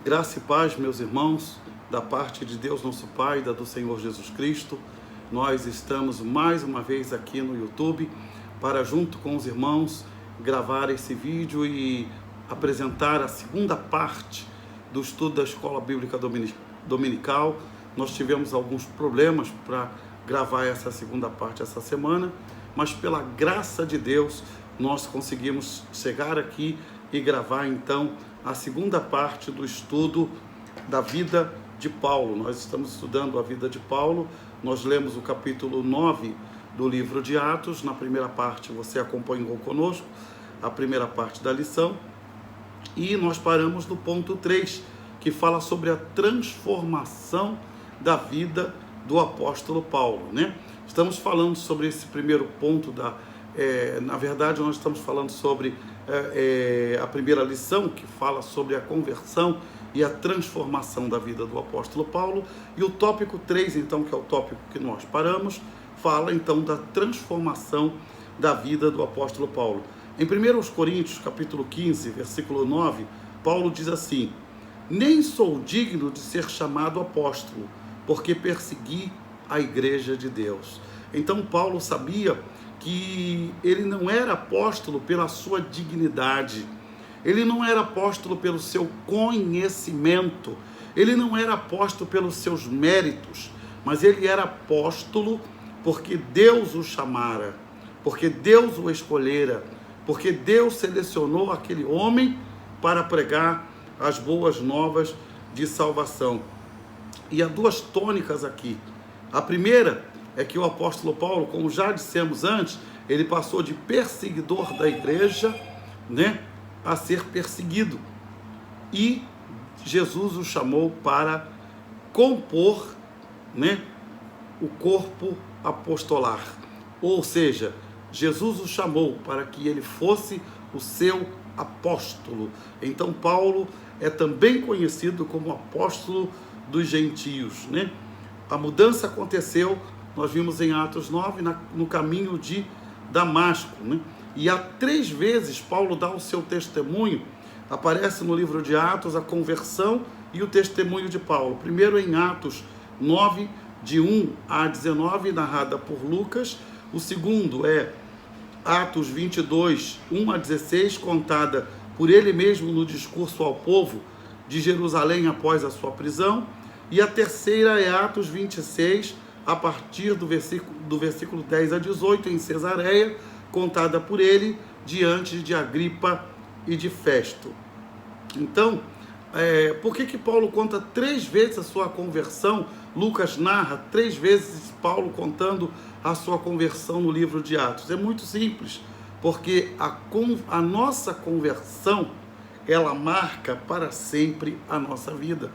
Graça e paz, meus irmãos, da parte de Deus nosso Pai, da do Senhor Jesus Cristo. Nós estamos mais uma vez aqui no YouTube para, junto com os irmãos, gravar esse vídeo e apresentar a segunda parte do estudo da Escola Bíblica Dominical. Nós tivemos alguns problemas para gravar essa segunda parte essa semana, mas pela graça de Deus nós conseguimos chegar aqui e gravar então a segunda parte do estudo da vida de Paulo. Nós estamos estudando a vida de Paulo, nós lemos o capítulo 9 do livro de Atos. Na primeira parte você acompanhou conosco a primeira parte da lição, e nós paramos no ponto 3, que fala sobre a transformação da vida do apóstolo Paulo, né? Estamos falando sobre esse primeiro ponto na verdade nós estamos falando sobre a primeira lição, que fala sobre a conversão e a transformação da vida do apóstolo Paulo, e o tópico 3, então, que é o tópico que nós paramos, fala então da transformação da vida do apóstolo Paulo. Em 1 Coríntios, capítulo 15, versículo 9, Paulo diz assim: nem sou digno de ser chamado apóstolo, porque persegui a igreja de Deus. Então Paulo sabia que ele não era apóstolo pela sua dignidade, ele não era apóstolo pelo seu conhecimento, ele não era apóstolo pelos seus méritos, mas ele era apóstolo porque Deus o chamara, porque Deus o escolhera, porque Deus selecionou aquele homem para pregar as boas novas de salvação. E há duas tônicas aqui. A primeira é que o apóstolo Paulo, como já dissemos antes, ele passou de perseguidor da igreja, né, a ser perseguido. E Jesus o chamou para compor, né, o corpo apostolar. Ou seja, Jesus o chamou para que ele fosse o seu apóstolo. Então Paulo é também conhecido como apóstolo dos gentios, né? A mudança aconteceu, nós vimos em Atos 9, no caminho de Damasco, né? E há 3 vezes Paulo dá o seu testemunho. Aparece no livro de Atos a conversão e o testemunho de Paulo. Primeiro em Atos 9, de 1 a 19, narrada por Lucas. O segundo é Atos 22, 1 a 16, contada por ele mesmo no discurso ao povo de Jerusalém após a sua prisão. E a terceira é Atos 26, a partir do versículo 10 a 18, em Cesareia, contada por ele diante de Agripa e de Festo. Então, por que Paulo conta 3 vezes a sua conversão? Lucas narra 3 vezes Paulo contando a sua conversão no livro de Atos. É muito simples, porque a nossa conversão, ela marca para sempre a nossa vida.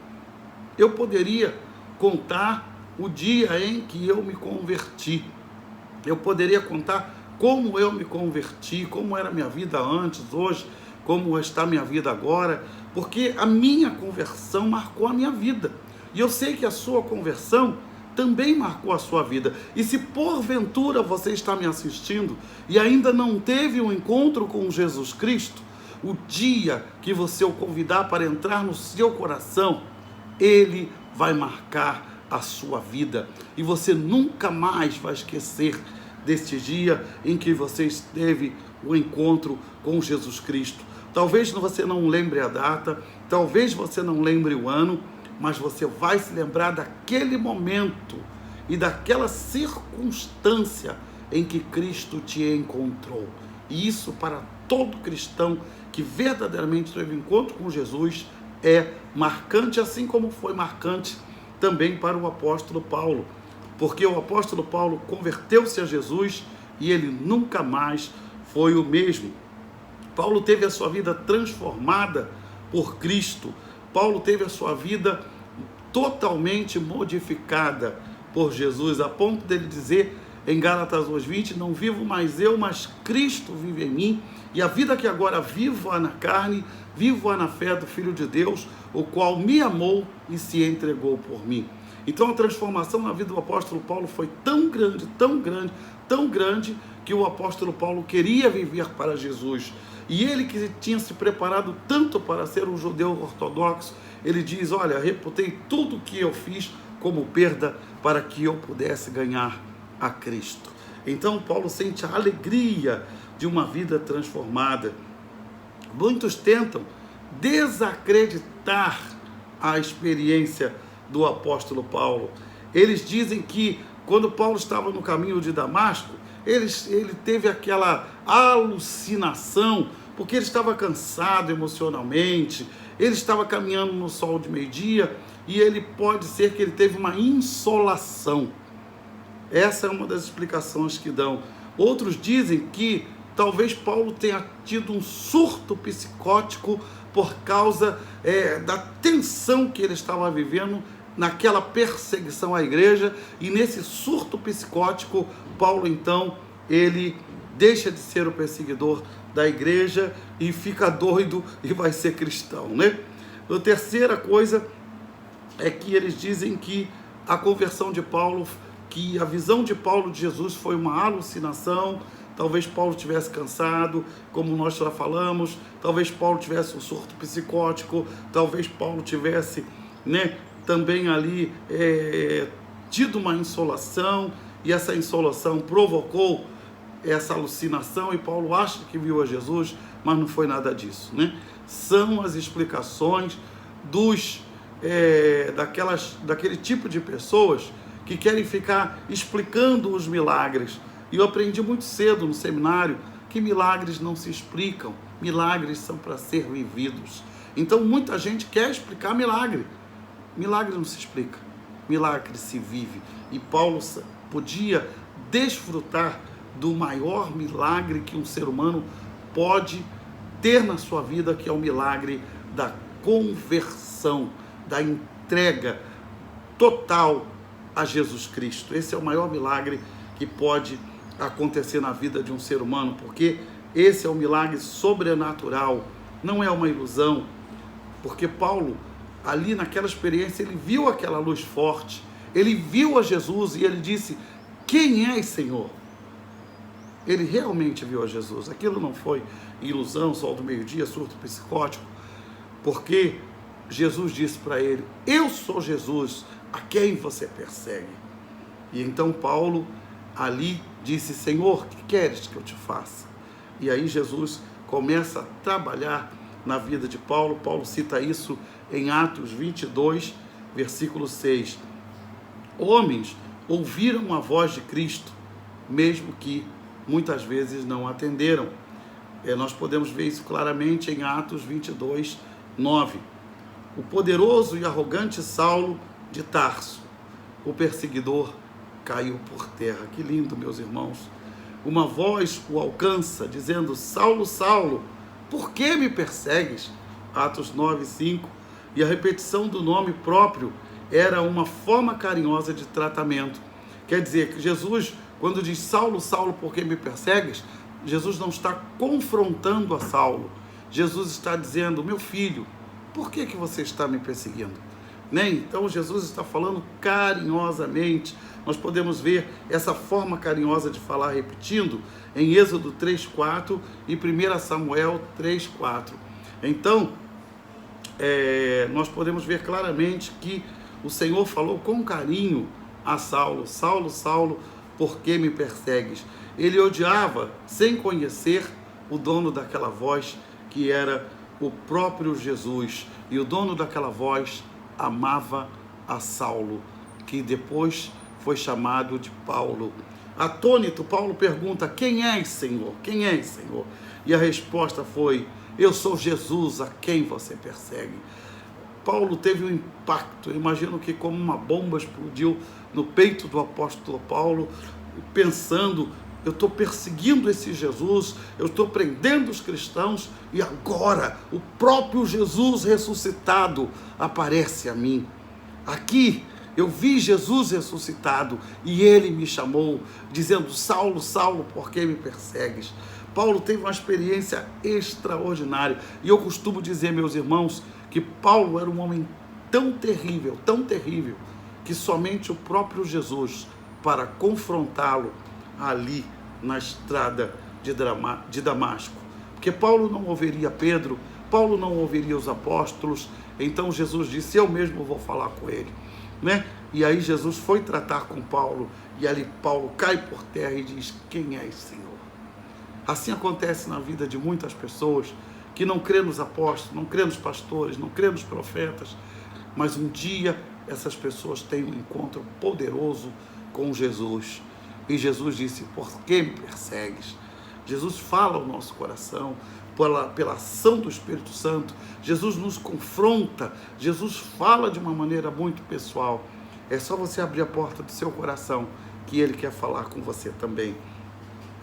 Eu poderia contar o dia em que eu me converti. Eu poderia contar como eu me converti, como era a minha vida antes, hoje, como está a minha vida agora, porque a minha conversão marcou a minha vida. E eu sei que a sua conversão também marcou a sua vida. E se porventura você está me assistindo e ainda não teve um encontro com Jesus Cristo, o dia que você o convidar para entrar no seu coração, ele vai marcar a sua vida. E você nunca mais vai esquecer deste dia em que você teve o encontro com Jesus Cristo. Talvez você não lembre a data, talvez você não lembre o ano, mas você vai se lembrar daquele momento e daquela circunstância em que Cristo te encontrou. E isso, para todo cristão que verdadeiramente teve encontro com Jesus, é marcante, assim como foi marcante também para o apóstolo Paulo, porque o apóstolo Paulo converteu-se a Jesus e ele nunca mais foi o mesmo. Paulo teve a sua vida transformada por Cristo. Paulo teve a sua vida totalmente modificada por Jesus, a ponto dele dizer em Gálatas 2:20, não vivo mais eu, mas Cristo vive em mim, e a vida que agora vivo na carne, vivo na fé do Filho de Deus, o qual me amou e se entregou por mim. Então a transformação na vida do apóstolo Paulo foi tão grande, tão grande, tão grande, que o apóstolo Paulo queria viver para Jesus. E ele, que tinha se preparado tanto para ser um judeu ortodoxo, ele diz: olha, reputei tudo que eu fiz como perda para que eu pudesse ganhar a Cristo. Então Paulo sente a alegria de uma vida transformada. Muitos tentam desacreditar a experiência do apóstolo Paulo. Eles dizem que quando Paulo estava no caminho de Damasco, ele teve aquela alucinação, porque ele estava cansado emocionalmente, ele estava caminhando no sol de meio-dia, e pode ser que ele teve uma insolação. Essa é uma das explicações que dão. Outros dizem que talvez Paulo tenha tido um surto psicótico por causa da tensão que ele estava vivendo naquela perseguição à igreja, e nesse surto psicótico, Paulo então, ele deixa de ser o perseguidor da igreja e fica doido e vai ser cristão, né? A terceira coisa é que eles dizem que a conversão de Paulo, que a visão de Paulo de Jesus foi uma alucinação. Talvez Paulo tivesse cansado, como nós já falamos, talvez Paulo tivesse um surto psicótico, talvez Paulo tivesse, também ali tido uma insolação, e essa insolação provocou essa alucinação, e Paulo acha que viu a Jesus, mas não foi nada disso, São as explicações daquele tipo de pessoas que querem ficar explicando os milagres. E eu aprendi muito cedo no seminário que milagres não se explicam, milagres são para ser vividos. Então muita gente quer explicar milagre. Milagre não se explica, milagre se vive. E Paulo podia desfrutar do maior milagre que um ser humano pode ter na sua vida, que é o milagre da conversão, da entrega total a Jesus Cristo. Esse é o maior milagre que pode acontecer na vida de um ser humano, porque esse é um milagre sobrenatural, não é uma ilusão, porque Paulo, ali naquela experiência, ele viu aquela luz forte, ele viu a Jesus e ele disse: quem és, Senhor? Ele realmente viu a Jesus. Aquilo não foi ilusão, sol do meio-dia, surto psicótico, porque Jesus disse para ele: eu sou Jesus, a quem você persegue. E então Paulo ali disse: Senhor, o que queres que eu te faça? E aí Jesus começa a trabalhar na vida de Paulo. Paulo cita isso em Atos 22, versículo 6. Homens ouviram a voz de Cristo, mesmo que muitas vezes não atenderam. Nós podemos ver isso claramente em Atos 22, 9. O poderoso e arrogante Saulo de Tarso, o perseguidor, caiu por terra. Que lindo, meus irmãos. Uma voz o alcança, dizendo: Saulo, Saulo, por que me persegues? Atos 9, 5. E a repetição do nome próprio era uma forma carinhosa de tratamento. Quer dizer que Jesus, quando diz: Saulo, Saulo, por que me persegues? Jesus não está confrontando a Saulo. Jesus está dizendo: meu filho, por que você está me perseguindo? Então Jesus está falando carinhosamente. Nós podemos ver essa forma carinhosa de falar repetindo em Êxodo 3:4 e 1 Samuel 3:4. Então, nós podemos ver claramente que o Senhor falou com carinho a Saulo: Saulo, Saulo, por que me persegues? Ele odiava, sem conhecer, o dono daquela voz, que era o próprio Jesus. E o dono daquela voz amava a Saulo, que depois foi chamado de Paulo. Atônito, Paulo pergunta: quem és, Senhor? Quem és, Senhor? E a resposta foi: eu sou Jesus, a quem você persegue. Paulo teve um impacto. Eu imagino que como uma bomba explodiu no peito do apóstolo Paulo, pensando: eu estou perseguindo esse Jesus, eu estou prendendo os cristãos, e agora o próprio Jesus ressuscitado aparece a mim. Aqui eu vi Jesus ressuscitado e ele me chamou, dizendo: Saulo, Saulo, por que me persegues? Paulo teve uma experiência extraordinária. E eu costumo dizer, meus irmãos, que Paulo era um homem tão terrível, que somente o próprio Jesus, para confrontá-lo ali na estrada de Damasco. Porque Paulo não ouviria Pedro, Paulo não ouviria os apóstolos, Então Jesus disse, eu mesmo vou falar com ele, né? E aí Jesus foi tratar com Paulo, e ali Paulo cai por terra e diz, quem és, Senhor? Assim acontece na vida de muitas pessoas que não crê nos apóstolos, não crê nos pastores, não crê nos profetas, mas um dia essas pessoas têm um encontro poderoso com Jesus. E Jesus disse, por que me persegues? Jesus fala ao nosso coração, pela ação do Espírito Santo. Jesus nos confronta, Jesus fala de uma maneira muito pessoal. É só você abrir a porta do seu coração, que Ele quer falar com você também.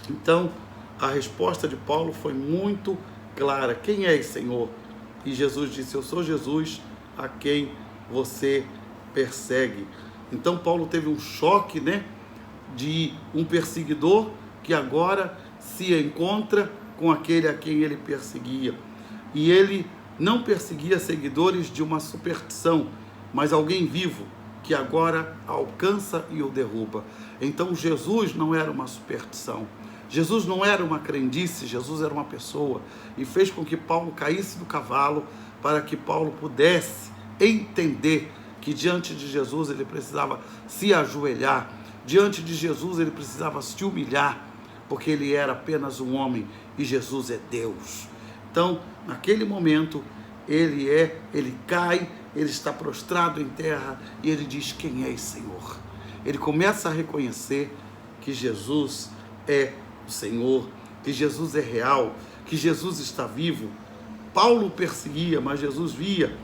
Então, a resposta de Paulo foi muito clara. Quem és, Senhor? E Jesus disse, eu sou Jesus a quem você persegue. Então Paulo teve um choque, né, de um perseguidor que agora se encontra com aquele a quem ele perseguia. E ele não perseguia seguidores de uma superstição, mas alguém vivo que agora alcança e o derruba. Então Jesus não era uma superstição, Jesus não era uma crendice, Jesus era uma pessoa, e fez com que Paulo caísse do cavalo para que Paulo pudesse entender que diante de Jesus ele precisava se ajoelhar, diante de Jesus ele precisava se humilhar, porque ele era apenas um homem e Jesus é Deus. Então, naquele momento, ele cai, ele está prostrado em terra e ele diz, quem és, Senhor? Ele começa a reconhecer que Jesus é o Senhor, que Jesus é real, que Jesus está vivo. Paulo perseguia, mas Jesus via.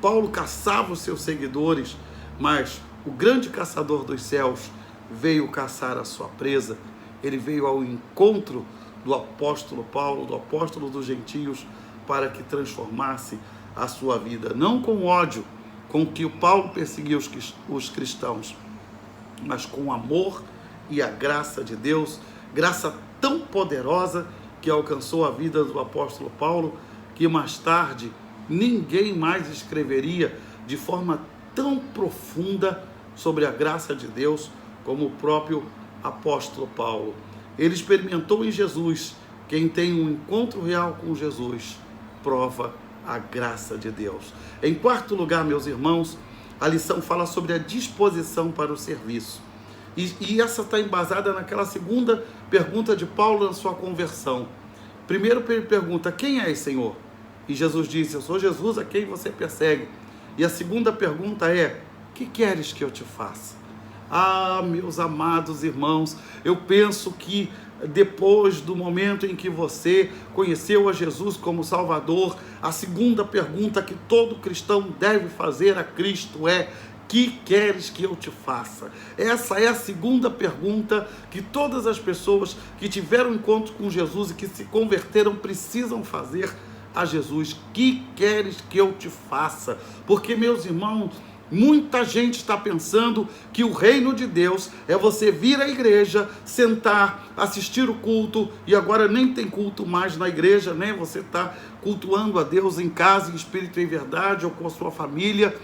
Paulo caçava os seus seguidores, mas o grande caçador dos céus veio caçar a sua presa. Ele veio ao encontro do apóstolo Paulo, do apóstolo dos gentios, para que transformasse a sua vida, não com ódio, com que o Paulo perseguia os cristãos, mas com o amor e a graça de Deus, graça tão poderosa que alcançou a vida do apóstolo Paulo, que mais tarde ninguém mais escreveria de forma tão profunda sobre a graça de Deus como o próprio apóstolo Paulo. Ele experimentou em Jesus. Quem tem um encontro real com Jesus prova a graça de Deus. Em quarto lugar, meus irmãos, a lição fala sobre a disposição para o serviço. E essa está embasada naquela segunda pergunta de Paulo na sua conversão. Primeiro ele pergunta, quem és, Senhor? E Jesus disse, eu sou Jesus a quem você persegue. E a segunda pergunta é, que queres que eu te faça? Ah, meus amados irmãos, eu penso que depois do momento em que você conheceu a Jesus como Salvador, a segunda pergunta que todo cristão deve fazer a Cristo é, que queres que eu te faça? Essa é a segunda pergunta que todas as pessoas que tiveram encontro com Jesus e que se converteram precisam fazer a Jesus. Que queres que eu te faça? Porque, meus irmãos, muita gente está pensando que o reino de Deus é você vir à igreja, sentar, assistir o culto, e agora nem tem culto mais na igreja, né? Você está cultuando a Deus em casa, em espírito e em verdade, ou com a sua família,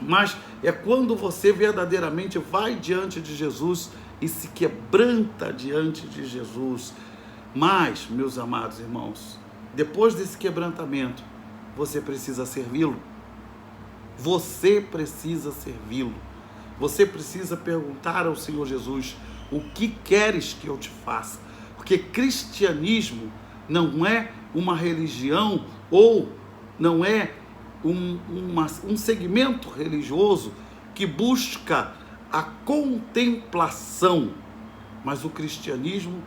mas é quando você verdadeiramente vai diante de Jesus e se quebranta diante de Jesus. Mas, meus amados irmãos, depois desse quebrantamento, você precisa servi-lo. Você precisa servi-lo. Você precisa perguntar ao Senhor Jesus, o que queres que eu te faça? Porque cristianismo não é uma religião ou não é um segmento religioso que busca a contemplação, mas o cristianismo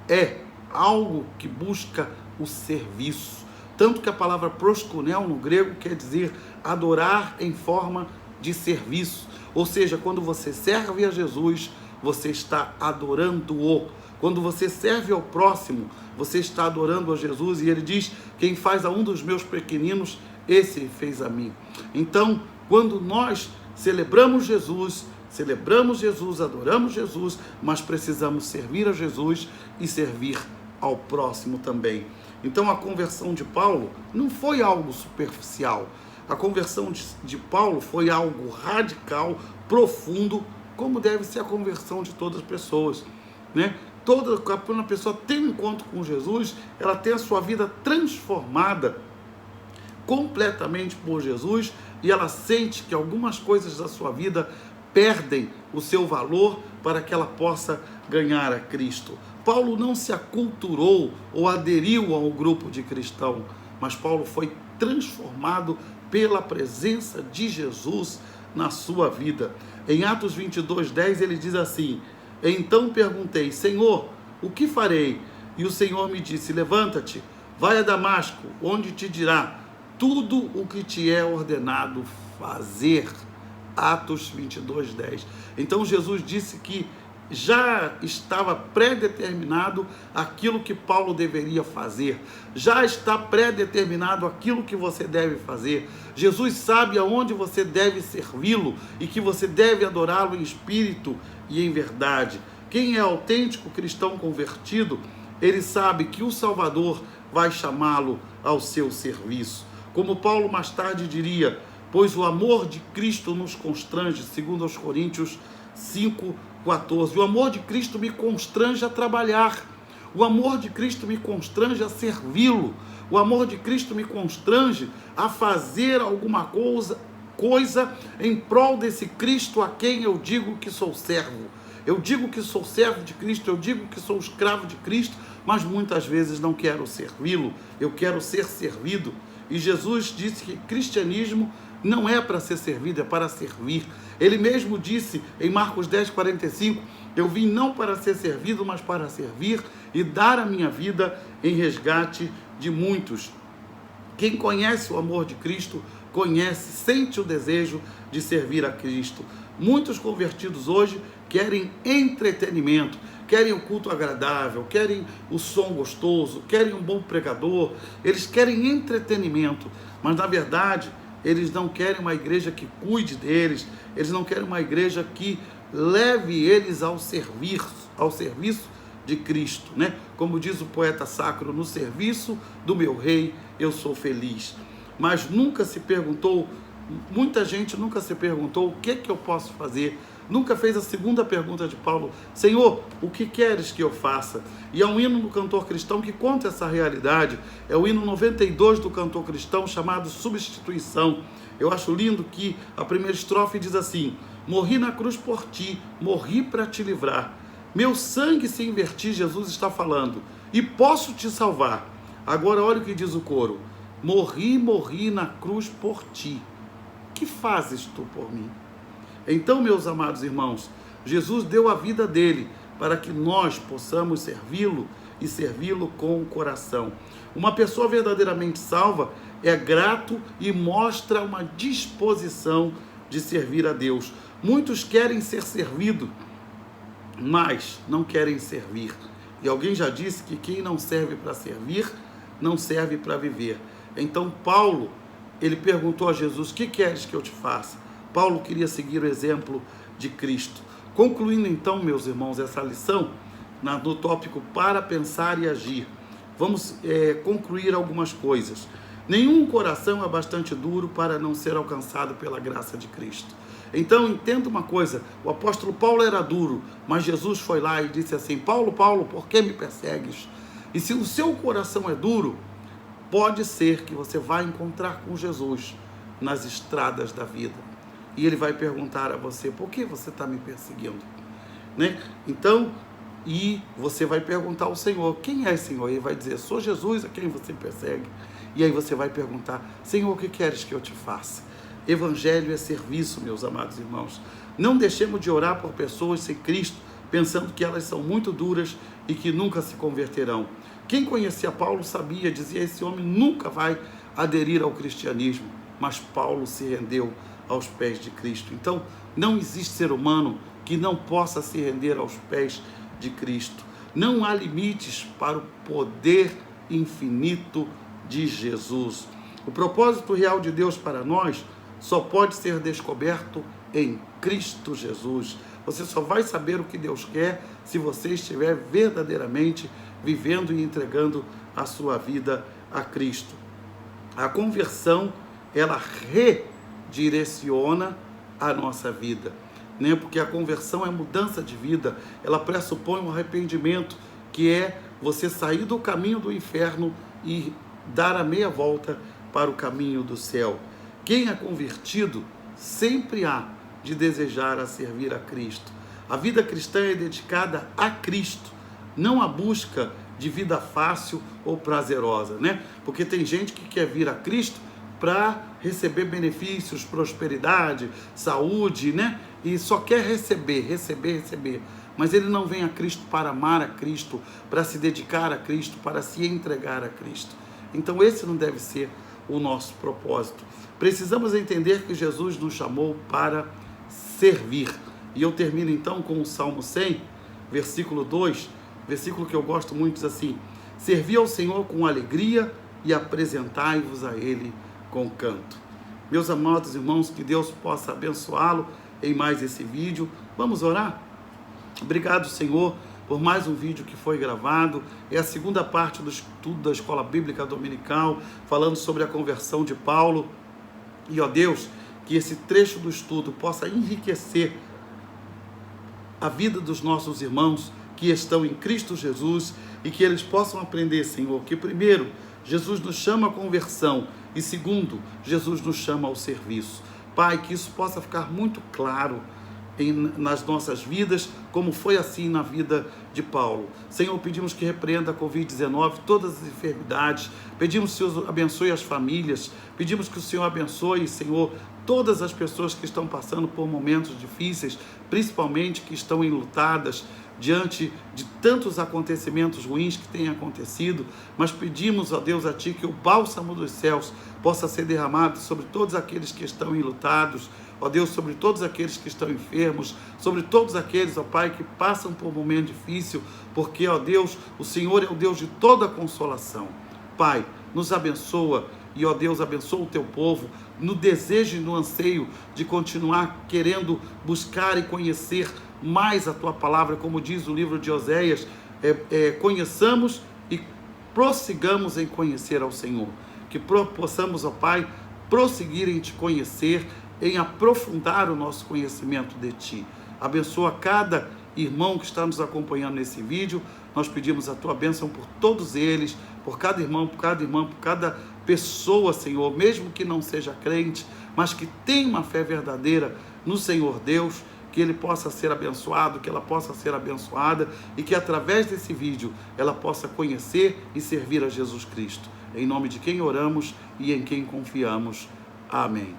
é algo que busca o serviço. Tanto que a palavra proskunel no grego quer dizer adorar em forma de serviço. Ou seja, quando você serve a Jesus, você está adorando-o. Quando você serve ao próximo, você está adorando a Jesus. E ele diz, quem faz a um dos meus pequeninos, esse fez a mim. Então, quando nós celebramos Jesus, adoramos Jesus, mas precisamos servir a Jesus e servir ao próximo também. Então a conversão de Paulo não foi algo superficial. A conversão de Paulo foi algo radical, profundo, como deve ser a conversão de todas as pessoas, né? Quando uma pessoa tem um encontro com Jesus, ela tem a sua vida transformada completamente por Jesus e ela sente que algumas coisas da sua vida perdem o seu valor para que ela possa ganhar a Cristo. Paulo não se aculturou ou aderiu ao grupo de cristão, mas Paulo foi transformado pela presença de Jesus na sua vida. Em Atos 22:10 ele diz assim: então perguntei, Senhor, o que farei? E o Senhor me disse, levanta-te, vai a Damasco, onde te dirá tudo o que te é ordenado fazer. Atos 22:10. Então Jesus disse que já estava pré-determinado aquilo que Paulo deveria fazer. Já está pré-determinado aquilo que você deve fazer. Jesus sabe aonde você deve servi-lo e que você deve adorá-lo em espírito e em verdade. Quem é autêntico cristão convertido, ele sabe que o Salvador vai chamá-lo ao seu serviço. Como Paulo mais tarde diria, pois o amor de Cristo nos constrange, segundo aos Coríntios 5:14. O amor de Cristo me constrange a trabalhar. O amor de Cristo me constrange a servi-lo. O amor de Cristo me constrange a fazer alguma coisa em prol desse Cristo a quem eu digo que sou servo. Eu digo que sou servo de Cristo, eu digo que sou escravo de Cristo, mas muitas vezes não quero servi-lo, eu quero ser servido. E Jesus disse que cristianismo não é para ser servido, é para servir. Ele mesmo disse em Marcos 10:45, eu vim não para ser servido, mas para servir e dar a minha vida em resgate de muitos. Quem conhece o amor de Cristo, sente o desejo de servir a Cristo. Muitos convertidos hoje querem entretenimento, querem o culto agradável, querem o som gostoso, querem um bom pregador, eles querem entretenimento, mas na verdade eles não querem uma igreja que cuide deles, eles não querem uma igreja que leve eles ao serviço de Cristo, né? Como diz o poeta sacro, no serviço do meu rei eu sou feliz. Mas nunca se perguntou, muita gente nunca se perguntou o que eu posso fazer. Nunca fez a segunda pergunta de Paulo, Senhor, o que queres que eu faça? E há um hino no cantor cristão que conta essa realidade, é o hino 92 do cantor cristão, chamado Substituição. Eu acho lindo que a primeira estrofe diz assim, morri na cruz por ti, morri para te livrar. Meu sangue se invertir, Jesus está falando, e posso te salvar. Agora olha o que diz o coro, morri na cruz por ti. Que fazes tu por mim? Então, meus amados irmãos, Jesus deu a vida dele para que nós possamos servi-lo e servi-lo com o coração. Uma pessoa verdadeiramente salva é grato e mostra uma disposição de servir a Deus. Muitos querem ser servidos, mas não querem servir. E alguém já disse que quem não serve para servir, não serve para viver. Então Paulo, ele perguntou a Jesus, o que queres que eu te faça? Paulo queria seguir o exemplo de Cristo. Concluindo então, meus irmãos, essa lição no tópico para pensar e agir, vamos concluir algumas coisas. Nenhum coração é bastante duro para não ser alcançado pela graça de Cristo. Então entenda uma coisa, o apóstolo Paulo era duro, mas Jesus foi lá e disse assim, Paulo, por que me persegues? E se o seu coração é duro, pode ser que você vá encontrar com Jesus nas estradas da vida. E ele vai perguntar a você, por que você está me perseguindo? Né? Então, e você vai perguntar ao Senhor, quem é Senhor? Ele vai dizer, sou Jesus a quem você persegue. E aí você vai perguntar, Senhor, o que queres que eu te faça? Evangelho é serviço, meus amados irmãos. Não deixemos de orar por pessoas sem Cristo, pensando que elas são muito duras e que nunca se converterão. Quem conhecia Paulo sabia, dizia, esse homem nunca vai aderir ao cristianismo. Mas Paulo se rendeu aos pés de Cristo. Então, não existe ser humano que não possa se render aos pés de Cristo. Não há limites para o poder infinito de Jesus. O propósito real de Deus para nós só pode ser descoberto em Cristo Jesus. Você só vai saber o que Deus quer se você estiver verdadeiramente vivendo e entregando a sua vida a Cristo. A conversão, ela redireciona a nossa vida, né? Porque a conversão é mudança de vida, ela pressupõe um arrependimento, que é você sair do caminho do inferno e dar a meia volta para o caminho do céu. Quem é convertido sempre há de desejar a servir a Cristo. A vida cristã é dedicada a Cristo, não à busca de vida fácil ou prazerosa, né? Porque tem gente que quer vir a Cristo para receber benefícios, prosperidade, saúde, né? E só quer receber. Mas ele não vem a Cristo para amar a Cristo, para se dedicar a Cristo, para se entregar a Cristo. Então esse não deve ser o nosso propósito. Precisamos entender que Jesus nos chamou para servir. E eu termino então com o Salmo 100, versículo 2, versículo que eu gosto muito, diz assim: servi ao Senhor com alegria e apresentai-vos a Ele com canto. Meus amados irmãos, que Deus possa abençoá-lo em mais esse vídeo. Vamos orar? Obrigado, Senhor, por mais um vídeo que foi gravado. É a segunda parte do estudo da Escola Bíblica Dominical, falando sobre a conversão de Paulo. E, ó Deus, que esse trecho do estudo possa enriquecer a vida dos nossos irmãos que estão em Cristo Jesus e que eles possam aprender, Senhor, que primeiro, Jesus nos chama à conversão e segundo, Jesus nos chama ao serviço. Pai, que isso possa ficar muito claro nas nossas vidas, como foi assim na vida de Paulo. Senhor, pedimos que repreenda a Covid-19, todas as enfermidades, pedimos que o Senhor abençoe as famílias, pedimos que o Senhor abençoe, Senhor, todas as pessoas que estão passando por momentos difíceis, principalmente que estão enlutadas diante de tantos acontecimentos ruins que têm acontecido, mas pedimos, ó Deus, a Ti que o bálsamo dos céus possa ser derramado sobre todos aqueles que estão enlutados, ó Deus, sobre todos aqueles que estão enfermos, sobre todos aqueles, ó Pai, que passam por um momento difícil, porque, ó Deus, o Senhor é o Deus de toda consolação. Pai, nos abençoa e, ó Deus, abençoa o Teu povo no desejo e no anseio de continuar querendo buscar e conhecer mais a Tua palavra, como diz o livro de Oséias, conheçamos e prossigamos em conhecer ao Senhor, que possamos, ó Pai, prosseguir em Te conhecer, em aprofundar o nosso conhecimento de Ti. Abençoa cada irmão que está nos acompanhando nesse vídeo. Nós pedimos a Tua bênção por todos eles, por cada irmão, por cada irmã, por cada pessoa, Senhor, mesmo que não seja crente, mas que tenha uma fé verdadeira no Senhor Deus, que ele possa ser abençoado, que ela possa ser abençoada e que através desse vídeo ela possa conhecer e servir a Jesus Cristo. Em nome de quem oramos e em quem confiamos. Amém.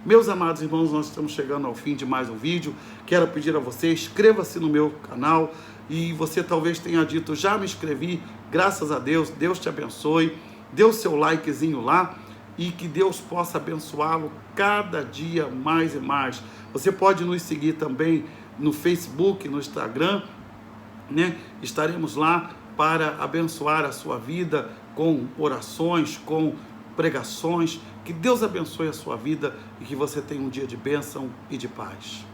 Meus amados irmãos, nós estamos chegando ao fim de mais um vídeo. Quero pedir a você, inscreva-se no meu canal. E você talvez tenha dito, já me inscrevi, graças a Deus, Deus te abençoe. Dê o seu likezinho lá e que Deus possa abençoá-lo cada dia mais e mais. Você pode nos seguir também no Facebook, no Instagram, né? Estaremos lá para abençoar a sua vida com orações, com pregações. Que Deus abençoe a sua vida e que você tenha um dia de bênção e de paz.